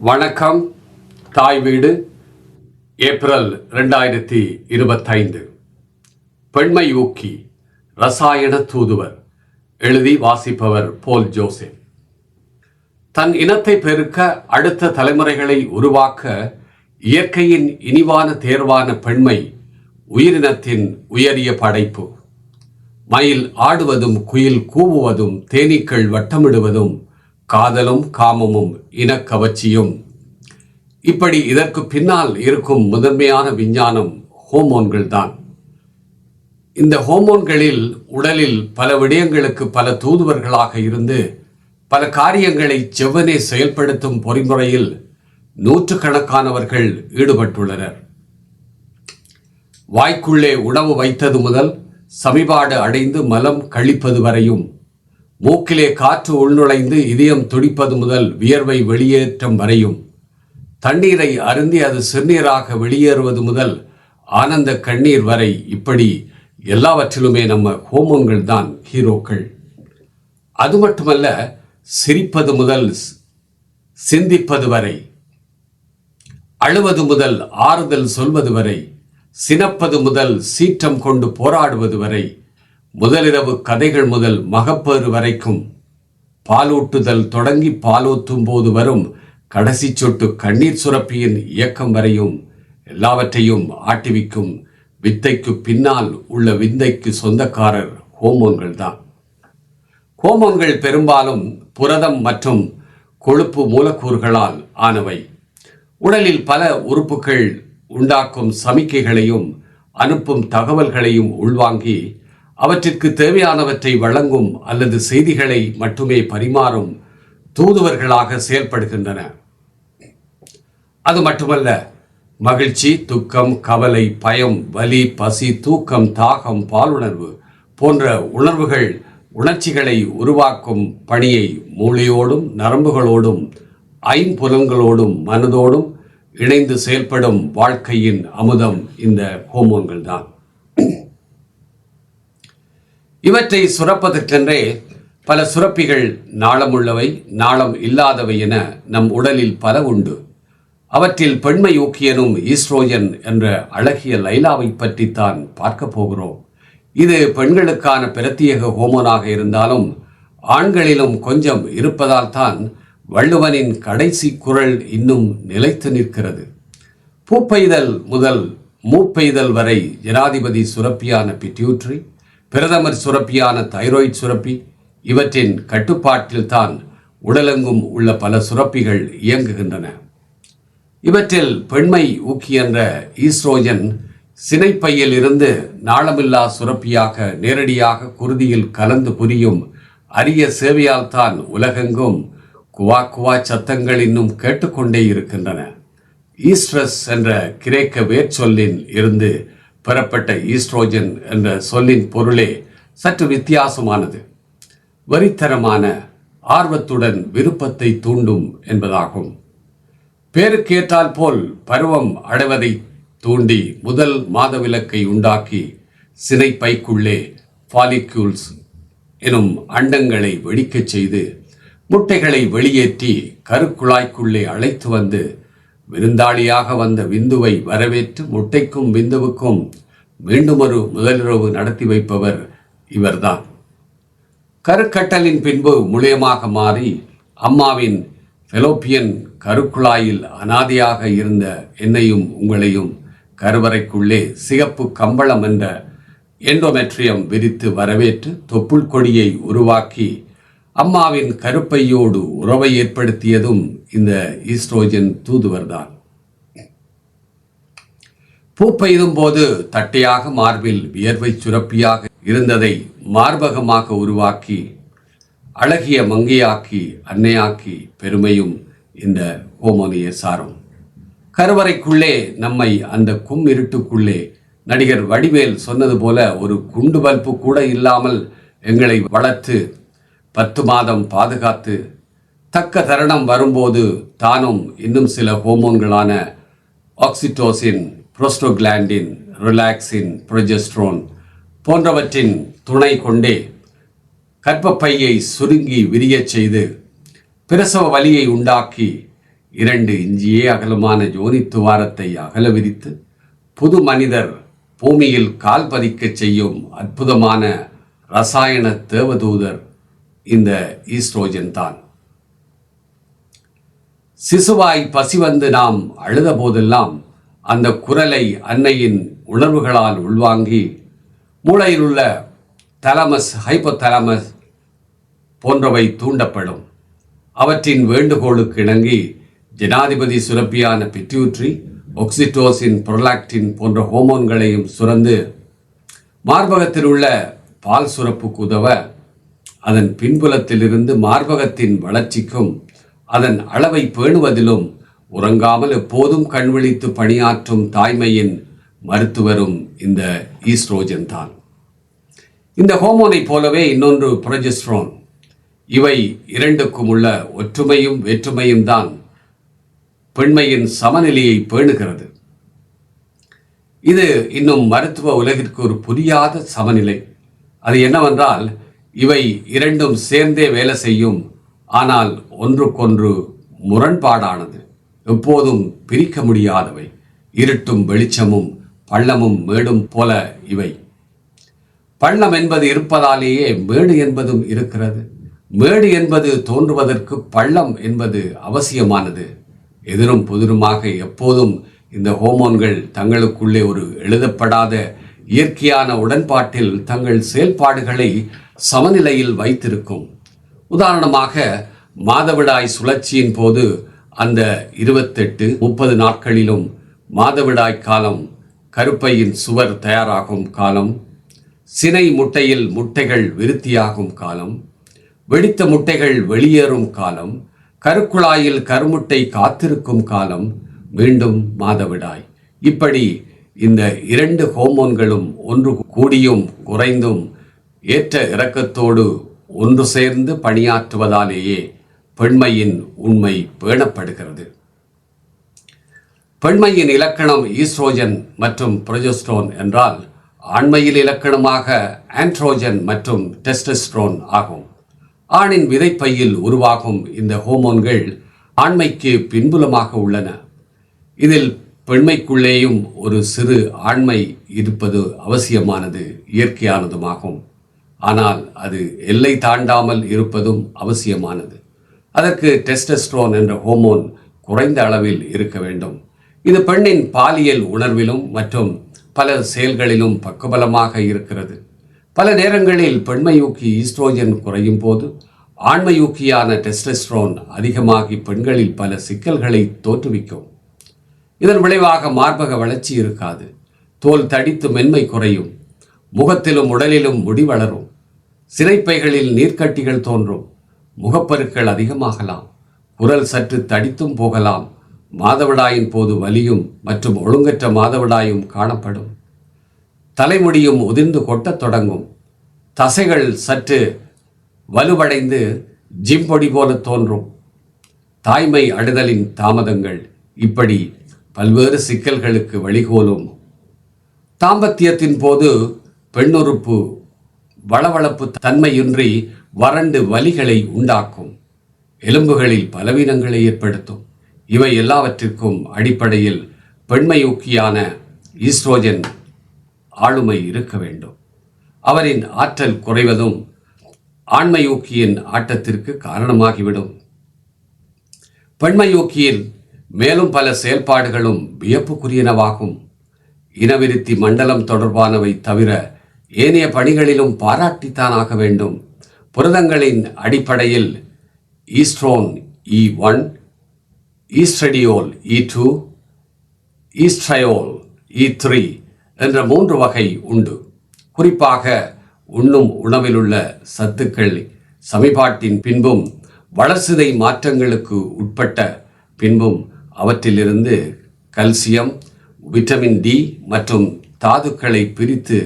வணக்கம். தாய் வீடு, ஏப்ரல் 2025. பெண்மை ஊக்கி, ரசாயன தூதுவர். எழுதி வாசிப்பவர் போல் ஜோசப். தன் இனத்தை பெருக்க, அடுத்த தலைமுறைகளை உருவாக்க இயற்கையின் இனிவான தேர்வான பெண்மை உயிரினத்தின் உயரிய படைப்பு. மயில் ஆடுவதும், குயில் கூவுவதும், தேனீக்கள் வட்டமிடுவதும், காதலும் காமமும் இனக்கவர்ச்சியும். இப்படி இதற்கு பின்னால் இருக்கும் முதன்மையான விஞ்ஞானம் ஹோமோன்கள் தான். இந்த ஹோமோன்களில் உடலில் பல விடயங்களுக்கு பல தூதுவர்களாக இருந்து பல காரியங்களை செவ்வனே செயல்படுத்தும் பொறிமுறையில் நூற்றுக்கணக்கானவர்கள் ஈடுபட்டுள்ளனர். வாய்க்குள்ளே உணவு வைத்தது முதல் சமிபாடு அடைந்து மலம் கழிப்பது வரையும், மூக்கிலே காற்று உள்நுழைந்து இதயம் துடிப்பது முதல் வியர்வை வெளியேற்றம் வரையும், தண்ணீரை அருந்தி அது சிறுநீராக வெளியேறுவது முதல் ஆனந்த கண்ணீர் வரை, இப்படி எல்லாவற்றிலுமே நம்ம ஹோமோன்கள் தான் ஹீரோக்கள். அது மட்டுமல்ல, சிரிப்பது முதல் சிந்திப்பது வரை, அழுவது முதல் ஆறுதல் சொல்வது வரை, சினப்பது முதல் சீற்றம் கொண்டு போராடுவது வரை, முதலிரவு கதைகள் முதல் மகப்பேறு வரைக்கும், பாலூட்டுதல் தொடங்கி பாலூத்தும் போது வரும் கடைசி சொட்டு கண்ணீர் சுரப்பியின் இயக்கம் வரையும் எல்லாவற்றையும் ஆட்டிவிக்கும் வித்தைக்கு பின்னால் உள்ள விந்தைக்கு சொந்தக்காரர் ஹோமோன்கள் தான். ஹோமோன்கள் பெரும்பாலும் புரதம் மற்றும் கொழுப்பு மூலக்கூறுகளால் ஆனவை. உடலில் பல உறுப்புகள் உண்டாக்கும் சமிக்கைகளையும் அனுப்பும் தகவல்களையும் உள்வாங்கி அவற்றிற்கு தேவையானவற்றை வழங்கும் அல்லது செய்திகளை மட்டுமே பரிமாறும் தூதுவர்களாக செயல்படுகின்றன. அது மட்டுமல்ல, மகிழ்ச்சி, துக்கம், கவலை, பயம், வலி, பசி, தூக்கம், தாகம், பாலுணர்வு போன்ற உணர்ச்சிகளை உருவாக்கும் பணியை மூளையோடும் நரம்புகளோடும் ஐம்புலன்களோடும் மனதோடும் இணைந்து செயல்படும் வாழ்க்கையின் அமுதம் இந்த ஹோமோன்கள் தான். இவற்றை சுரப்பதற்கென்றே பல சுரப்பிகள், நாளமுள்ளவை நாளம் இல்லாதவை என நம் உடலில் பல உண்டு. அவற்றில் பெண்மை ஊக்கியனும் ஈஸ்ட்ரோஜன் என்ற அழகிய லைலாவை பற்றித்தான் பார்க்க போகிறோம். இது பெண்களுக்கான பிரத்யேக ஹோமோனாக இருந்தாலும் ஆண்களிலும் கொஞ்சம் இருப்பதால் தான் வள்ளுவனின் கடைசி குரல் இன்னும் நிலைத்து நிற்கிறது. பூப்பெய்தல் முதல் மூப்பெய்தல் வரை ஜனாதிபதி சுரப்பியான பிட்யூட்ரி, பிரதமர் சுரப்பியான தைராய்டு சுரப்பி, இவற்றின் கட்டுப்பாட்டில் தான் உடலெங்கும் உள்ள பல சுரப்பிகள் இயங்குகின்றன. இவற்றில் பெண்மை ஊக்கி என்ற ஈஸ்ட்ரோஜன் சினைப்பையில் இருந்து நாளமில்லா சுரப்பியாக நேரடியாக குருதியில் கலந்து புரியும் அரிய சேவையால் தான் உலகெங்கும் குவா குவா சத்தங்கள் இன்னும் கேட்டுக்கொண்டே இருக்கின்றன. ஈஸ்ட்ரஸ் என்ற கிரேக்க வேர்ச்சொல்லில் இருந்து பெறப்பட்ட ஈஸ்ட்ரோஜன் என்ற சொல்லின் பொருளே சற்று வித்தியாசமானது. வெறித்தனமான, ஆர்வத்துடன் விருப்பத்தை தூண்டும் என்பதாகும். பேருக்கேற்றால் போல் பருவம் அடைவதை தூண்டி முதல் மாதவிலக்கை உண்டாக்கி சினைப்பைக்குள்ளே ஃபாலிக்யூல்ஸ் எனும் அண்டங்களை வெடிக்கச் செய்து முட்டைகளை வெளியேற்றி கருக்குழாய்க்குள்ளே அழைத்து வந்து விருந்தாளியாக வந்த விந்துவை வரவேற்று முட்டைக்கும் விந்துவுக்கும் மீண்டும் ஒரு முதலிரவு நடத்தி வைப்பவர் இவர்தான். கருக்கட்டலின் பின்பு முளையமாக மாறி அம்மாவின் ஃபெலோப்பியன் கருக்குழாயில் அனாதையாக இருந்த என்னையும் உங்களையும் கருவறைக்குள்ளே சிகப்பு கம்பளம் என்ற எண்டோமெட்ரியம் விரித்து வரவேற்று தொப்புள் கொடியை உருவாக்கி அம்மாவின் கருப்பையோடு உறவை ஏற்படுத்தியதும் இந்த ஈஸ்ட்ரோஜன் தூதுவர்தான். பூப்பெய்தும் போது தட்டையாக மார்பில் வியர்வை சுரப்பியாக இருந்ததை மார்பகமாக உருவாக்கி அழகிய மங்கையாக்கி அன்னையாக்கி பெருமையும் இந்த ஹோமோனிய சாரும். கருவறைக்குள்ளே நம்மை அந்த இருட்டுக்குள்ளே நடிகர் வடிவேல் சொன்னது போல ஒரு குண்டு பல்பு கூட இல்லாமல் எங்களை வளர்த்து 10 மாதம் பாதுகாத்து தக்க தருணம் வரும்போது தானும் இன்னும் சில ஹோமோன்களான ஆக்சிடோசின், புரோஸ்டோகிளாண்டின், ரிலாக்சின், ப்ரொஜெஸ்ட்ரோன் போன்றவற்றின் துணை கொண்டே கர்ப்பப்பையை சுருங்கி விரியச் செய்து பிரசவ வலியை உண்டாக்கி 2 இஞ்சியே அகலமான யோனித்துவாரத்தை அகல விரித்து புது மனிதர் பூமியில் கால் பதிக்கச் செய்யும் அற்புதமான ரசாயன தேவதூதர் இந்த ஈஸ்ட்ரோஜன் தான். சிசுவாய் பசி வந்து நாம் அழுத போதெல்லாம் அந்த குரலை அன்னையின் உணர்வுகளால் உள்வாங்கி மூளையில் உள்ள தலமஸ், ஹைப்போதலமஸ் போன்றவை தூண்டப்படும். அவற்றின் வேண்டுகோளுக்கு இணங்கி ஜனாதிபதி சுரப்பியான பிட்யூட்ரி, ஒக்சிட்டோசின், புரோலாக்டின் போன்ற ஹோமோன்களையும் சுரந்து மார்பகத்தில் உள்ள பால் சுரப்புக்கு உதவ அதன் பின்புலத்திலிருந்து மார்பகத்தின் வளர்ச்சிக்கும் அதன் அளவை பேணுவதிலும் உறங்காமல் எப்போதும் கண்விழித்து பணியாற்றும் தாய்மையின் மருத்துவரும் இந்த ஈஸ்ட்ரோஜன் தான். இந்த ஹோமோனை போலவே இன்னொன்று புரோஜெஸ்ட்ரோன். இவை இரண்டுக்கும் உள்ள ஒற்றுமையும் வேற்றுமையும் தான் பெண்மையின் சமநிலையை பேணுகிறது. இது இன்னும் மருத்துவ உலகிற்கு ஒரு புரியாத சமநிலை. அது என்னவென்றால், இவை இரண்டும் சேர்ந்தே வேலை செய்யும், ஆனால் ஒன்றுக்கொன்று முரண்பாடானது, எப்போதும் பிரிக்க முடியாதவை. இருட்டும் வெளிச்சமும் பள்ளமும் மேடும் போல இவை. பள்ளம் என்பது இருப்பதாலேயே மேடு என்பதும் இருக்கிறது. மேடு என்பது தோன்றுவதற்கு பள்ளம் என்பது அவசியமானது. எதிரும் புதிருமாக எப்போதும் இந்த ஹோமோன்கள் தங்களுக்குள்ளே ஒரு எழுதப்படாத இயற்கையான உடன்பாட்டில் தங்கள் செயல்பாடுகளை சமநிலையில் வைத்திருக்கும். உதாரணமாக, மாதவிடாய் சுழற்சியின் போது அந்த 28-30 நாட்களிலும் மாதவிடாய் காலம், கருப்பையின் சுவர் தயாராகும் காலம், சினை முட்டையில் முட்டைகள் விருத்தியாகும் காலம், வெடித்த முட்டைகள் வெளியேறும் காலம், கருக்குழாயில் கருமுட்டை காத்திருக்கும் காலம், மீண்டும் மாதவிடாய். இப்படி இந்த 2 ஹோமோன்களும் ஒன்று கூடியும் குறைந்தும் ஏற்ற இறக்கத்தோடு ஒன்று சேர்ந்து பணியாற்றுவதாலேயே பெண்மையின் உண்மை பேணப்படுகிறது. பெண்மையின் இலக்கணம் ஈஸ்ட்ரோஜன் மற்றும் புரோஜெஸ்டரோன் என்றால், ஆண்மையில் இலக்கணமாக ஆண்ட்ரோஜன் மற்றும் டெஸ்டோஸ்டெரோன் ஆகும். ஆணின் விதைப்பையில் உருவாகும் இந்த ஹோமோன்கள் ஆண்மைக்கு பின்புலமாக உள்ளன. இதில் பெண்மைக்குள்ளேயும் ஒரு சிறு ஆண்மை இருப்பது அவசியமானது, இயற்கையானதுமாகும். ஆனால் அது எல்லை தாண்டாமல் இருப்பதும் அவசியமானது. அதற்கு டெஸ்டோஸ்டெரோன் என்ற ஹோமோன் குறைந்த அளவில் இருக்க வேண்டும். இது பெண்ணின் பாலியல் உணர்விலும் மற்றும் பல செயல்களிலும் பக்கபலமாக இருக்கிறது. பல நேரங்களில் பெண்மையூக்கி ஈஸ்ட்ரோஜன் குறையும் போது ஆண்மையூக்கியான டெஸ்டோஸ்டெரோன் அதிகமாகி பெண்களில் பல சிக்கல்களை தோற்றுவிக்கும். இதன் விளைவாக மார்பக வளர்ச்சி இருக்காது, தோல் தடித்து மென்மை குறையும், முகத்திலும் உடலிலும் முடி வளரும், சினைப்பைகளில் நீர்க்கட்டிகள் தோன்றும், முகப்பருக்கள் அதிகமாகலாம், குரல் சற்று தடித்தும் போகலாம், மாதவிடாயின் போது வலியும் மற்றும் ஒழுங்கற்ற மாதவிடாயும் காணப்படும், தலைமுடியும் உதிர்ந்து கொட்டத் தொடங்கும், தசைகள் சற்று வலுவடைந்து ஜிம்பொடி போல தோன்றும், தாய்மை அடைதலின் தாமதங்கள், இப்படி பல்வேறு சிக்கல்களுக்கு வழிகோலும். தாம்பத்தியத்தின் போது பெண்ணுறுப்பு வளவளப்பு தன்மையின்றி வறண்டு வலிகளை உண்டாக்கும், எலும்புகளில் பலவீனங்களை ஏற்படுத்தும். இவை எல்லாவற்றிற்கும் அடிப்படையில் பெண்மையூக்கியான ஈஸ்ட்ரோஜன் ஆளுமை இருக்க வேண்டும். அவரின் ஆற்றல் குறைவதும் ஆண்மையூக்கியின் ஆட்டத்திற்கு காரணமாகிவிடும். பெண்மையூக்கியில் மேலும் பல செயல்பாடுகளும் வியப்புக்குரியனவாகும். இனவிருத்தி மண்டலம் தொடர்பானவை தவிர ஏனைய பணிகளிலும் பாராட்டித்தானாக வேண்டும். புரதங்களின் அடிப்படையில் ஈஸ்ட்ரோன் E1, ஈஸ்ட்ரடியோல் E2, ஈஸ்ட்ரையோல் E3 என்ற 3 வகை உண்டு. குறிப்பாக உண்ணும் உணவிலுள்ள சத்துக்கள் சமிபாட்டின் பின்பும் வளர்சிதை மாற்றங்களுக்கு உட்பட்ட பின்பும் அவற்றிலிருந்து கல்சியம், விட்டமின் டி மற்றும் தாதுக்களை பிரித்து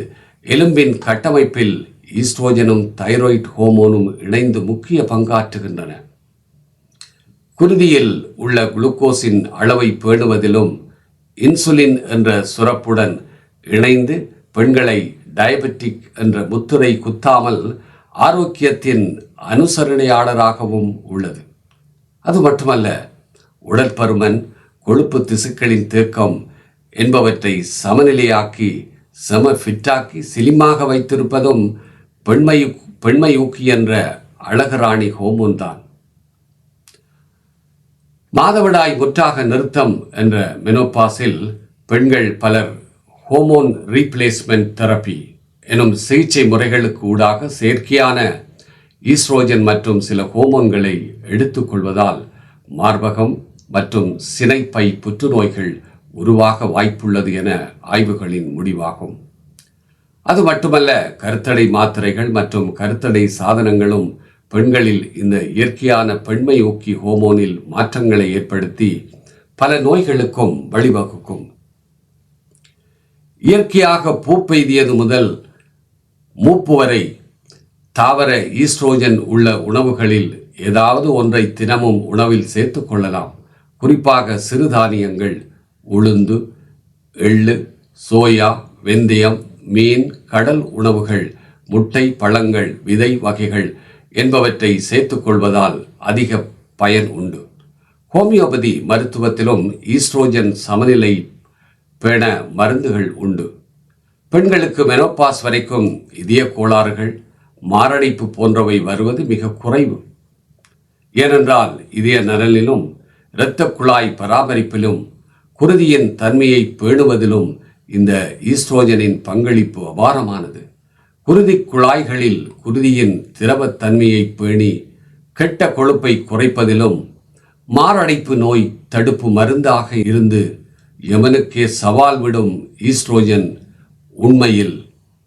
எலும்பின் கட்டமைப்பில் ஈஸ்ட்ரோஜனும் தைராய்டு ஹோமோனும் இணைந்து முக்கிய பங்காற்றுகின்றன. குருதியில் உள்ள குளுக்கோஸின் அளவை பேணுவதிலும் இன்சுலின் என்ற சுரப்புடன் இணைந்து பெண்களை டயபெட்டிக் என்ற முத்திரை குத்தாமல் ஆரோக்கியத்தின் அனுசரணையாளராகவும் உள்ளது. அது மட்டுமல்ல, உடற்பருமன், கொழுப்பு திசுக்களின் தேக்கம் என்பவற்றை சமநிலையாக்கி ஃபிட்டாக்கி சிலிமாக வைத்திருப்பதும் பெண்மையூக்கி என்ற அழகராணி ஹோமோன் தான். மாதவிடாய் முற்றாக நிறுத்தம் என்ற மெனோபாஸில் பெண்கள் பலர் ஹோமோன் ரீப்ளேஸ்மெண்ட் தெரப்பி எனும் சிகிச்சை முறைகளுக்கு ஊடாக செயற்கையான ஈஸ்ட்ரோஜன் மற்றும் சில ஹோமோன்களை எடுத்துக்கொள்வதால் மார்பகம் மற்றும் சினைப்பை புற்றுநோய்கள் உருவாக வாய்ப்புள்ளது என ஆய்வுகளின் முடிவாகும். அது மட்டுமல்ல, கருத்தடை மாத்திரைகள் மற்றும் கருத்தடை சாதனங்களும் பெண்களில் இந்த இயற்கையான பெண்மையூக்கி ஹோமோனில் மாற்றங்களை ஏற்படுத்தி பல நோய்களுக்கும் வழிவகுக்கும். இயற்கையாக பூப்பெய்தியது முதல் மூப்பு வரை தாவர ஈஸ்ட்ரோஜன் உள்ள உணவுகளில் ஏதாவது ஒன்றை தினமும் உணவில் சேர்த்து கொள்ளலாம். குறிப்பாக சிறுதானியங்கள், உளுந்து, எள்ளு, சோயா, வெந்தயம், மீன், கடல் உணவுகள், முட்டை, பழங்கள், விதை வகைகள் என்பவற்றை சேர்த்துக் கொள்வதால் அதிக பயன் உண்டு. ஹோமியோபதி மருத்துவத்திலும் ஈஸ்ட்ரோஜன் சமநிலை பேண மருந்துகள் உண்டு. பெண்களுக்கு மெனோபாஸ் வரைக்கும் இதய கோளாறுகள், மாரடைப்பு போன்றவை வருவது மிக குறைவு. ஏனென்றால் இதய நலனிலும் இரத்த குழாய் பராமரிப்பிலும் குருதியின் தன்மையை பேணுவதிலும் இந்த ஈஸ்ட்ரோஜனின் பங்களிப்பு அபாரமானது. குருதி குழாய்களில் குருதியின் திரவத்தன்மையை பேணி கெட்ட கொழுப்பை குறைப்பதிலும் மாரடைப்பு நோய் தடுப்பு மருந்தாக இருந்து யமனுக்கே சவால் விடும் ஈஸ்ட்ரோஜன் உண்மையில்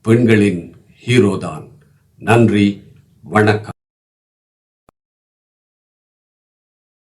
பெண்களின் ஹீரோதான். நன்றி, வணக்கம்.